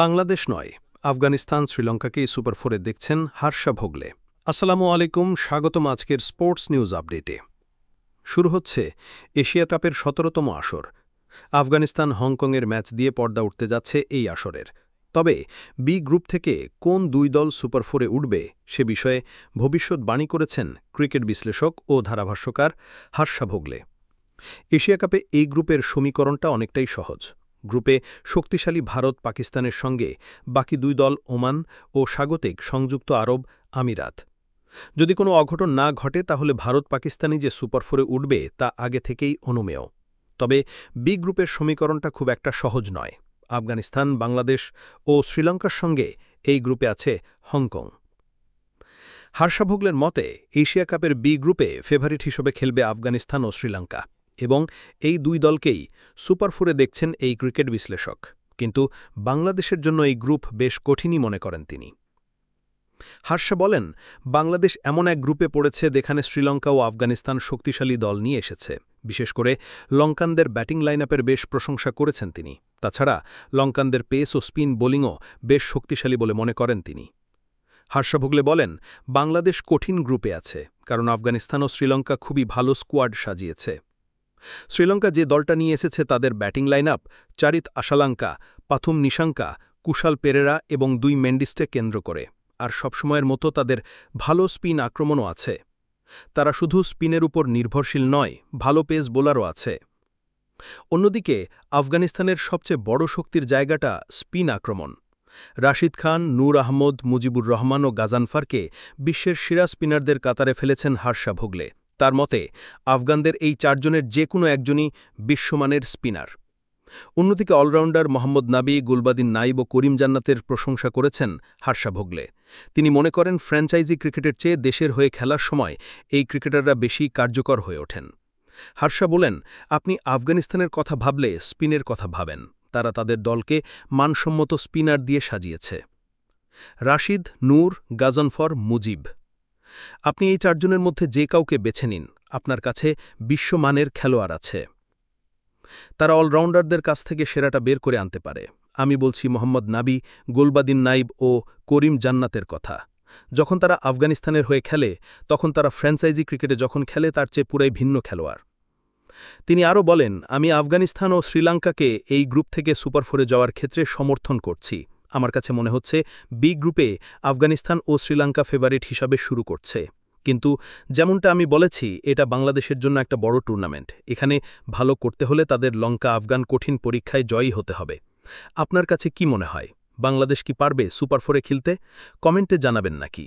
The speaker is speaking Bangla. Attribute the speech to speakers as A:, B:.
A: বাংলাদেশ নয়, আফগানিস্তান শ্রীলঙ্কাকেই সুপার ফোরে দেখছেন হার্ষা ভোগলে। আসসালামু আলাইকুম, স্বাগতম আজকের স্পোর্টস নিউজ আপডেটে। শুরু হচ্ছে এশিয়া কাপের ১৭তম আসর। আফগানিস্তান হংকংয়ের ম্যাচ দিয়ে পর্দা উঠতে যাচ্ছে এই আসরের। তবে বি গ্রুপ থেকে কোন দুই দল সুপার ফোরে উঠবে সে বিষয়ে ভবিষ্যৎবাণী করেছেন ক্রিকেট বিশ্লেষক ও ধারাভাষ্যকার হার্ষা ভোগলে। এশিয়া কাপে এই গ্রুপের সমীকরণটা অনেকটাই সহজ। গ্রুপে শক্তিশালী ভারত পাকিস্তানের সঙ্গে বাকি দুই দল ওমান ও স্বাগতিক সংযুক্ত আরব আমিরাত। যদি কোনো অঘটন না ঘটে তাহলে ভারত পাকিস্তানি যে সুপার ফোরে উঠবে তা আগে থেকেই অনুমেয়। তবে বি গ্রুপের সমীকরণটা খুব একটা সহজ নয়। আফগানিস্তান, বাংলাদেশ ও শ্রীলঙ্কার সঙ্গে এই গ্রুপে আছে হংকং। হার্ষা ভোগলের মতে এশিয়া কাপের বি গ্রুপে ফেভারিট হিসেবে খেলবে আফগানিস্তান ও শ্রীলঙ্কা, এবং এই দুই দলকেই সুপার ফোরে দেখছেন এই ক্রিকেট বিশ্লেষক। কিন্তু বাংলাদেশের জন্য এই গ্রুপ বেশ কঠিনই মনে করেন তিনি। হার্ষা বলেন, বাংলাদেশ এমন এক গ্রুপে পড়েছে যেখানে শ্রীলঙ্কা ও আফগানিস্তান শক্তিশালী দল নিয়ে এসেছে। বিশেষ করে লঙ্কানদের ব্যাটিং লাইনআপের বেশ প্রশংসা করেছেন তিনি। তাছাড়া লঙ্কানদের পেস ও স্পিন বোলিংও বেশ শক্তিশালী বলে মনে করেন তিনি। হার্ষা ভোগলে বলেন, বাংলাদেশ কঠিন গ্রুপে আছে, কারণ আফগানিস্তান ও শ্রীলঙ্কা খুবই ভালো স্কোয়াড সাজিয়েছে। শ্রীলঙ্কা যে দলটা নিয়ে এসেছে তাদের batting lineup চারিত Asalanka, Pathum Nissanka, Kushal Perera এবং দুই মেন্ডিসকে কেন্দ্র করে, আর সবসময়ের মতো তাদের ভালো স্পিন আক্রমণও আছে। তারা শুধু স্পিনের উপর নির্ভরশীল নয়, ভালো পেস বোলারও আছে। অন্যদিকে আফগানিস্তানের সবচেয়ে বড় শক্তির জায়গাটা স্পিন আক্রমণ। রাশিদ খান, নূর আহমদ, মুজিবুর রহমান ও গাজানফারকে বিশ্বের সেরা স্পিনারদের কাতারে ফেলেছেন হার্ষা ভোগলে। তার মতে আফগানদের এই চারজনের যে কোনো একজনই বিশ্বমানের স্পিনার। অন্যদিকে অলরাউন্ডার মোহাম্মদ নাবি, গুলবাদিন নাইব ও করিম জান্নাতের প্রশংসা করেছেন হার্ষা ভোগলে। তিনি মনে করেন ফ্র্যাঞ্চাইজি ক্রিকেটের চেয়ে দেশের হয়ে খেলার সময় এই ক্রিকেটাররা বেশি কার্যকর হয়ে ওঠেন। হার্ষা বলেন, আপনি আফগানিস্তানের কথা ভাবলে স্পিনের কথা ভাবেন। তারা তাদের দলকে মানসম্মত স্পিনার দিয়ে সাজিয়েছে। রাশিদ, নূর, গাজনফর, মুজিব, আপনি এই চারজনের মধ্যে যে কাউকে বেছে নিন, আপনার কাছে বিশ্বমানের খেলোয়াড় আছে। তারা অলরাউন্ডারদের কাছ থেকে সেরাটা বের করে আনতে পারে। আমি বলছি মোহাম্মদ নাবি, গুলবাদিন নাইব ও করিম জান্নাতের কথা। যখন তারা আফগানিস্তানের হয়ে খেলে তখন তারা ফ্র্যাঞ্চাইজি ক্রিকেটে যখন খেলে তার চেয়ে পুরাই ভিন্ন খেলোয়াড়। তিনি আরও বলেন, আমি আফগানিস্তান ও শ্রীলঙ্কাকে এই গ্রুপ থেকে সুপার ফোরে যাওয়ার ক্ষেত্রে সমর্থন করছি। আমার কাছে মনে হচ্ছে বি গ্রুপে আফগানিস্তান ও শ্রীলঙ্কা ফেভারিট হিসাবে শুরু করছে। কিন্তু যেমনটা আমি বলেছি, এটা বাংলাদেশের জন্য একটা বড় টুর্নামেন্ট। এখানে ভালো করতে হলে তাদের লঙ্কা আফগান কঠিন পরীক্ষায় জয়ী হতে হবে। আপনার কাছে কি মনে হয়, বাংলাদেশ কি পারবে সুপার ফোরে খেলতে? কমেন্টে জানাবেন নাকি।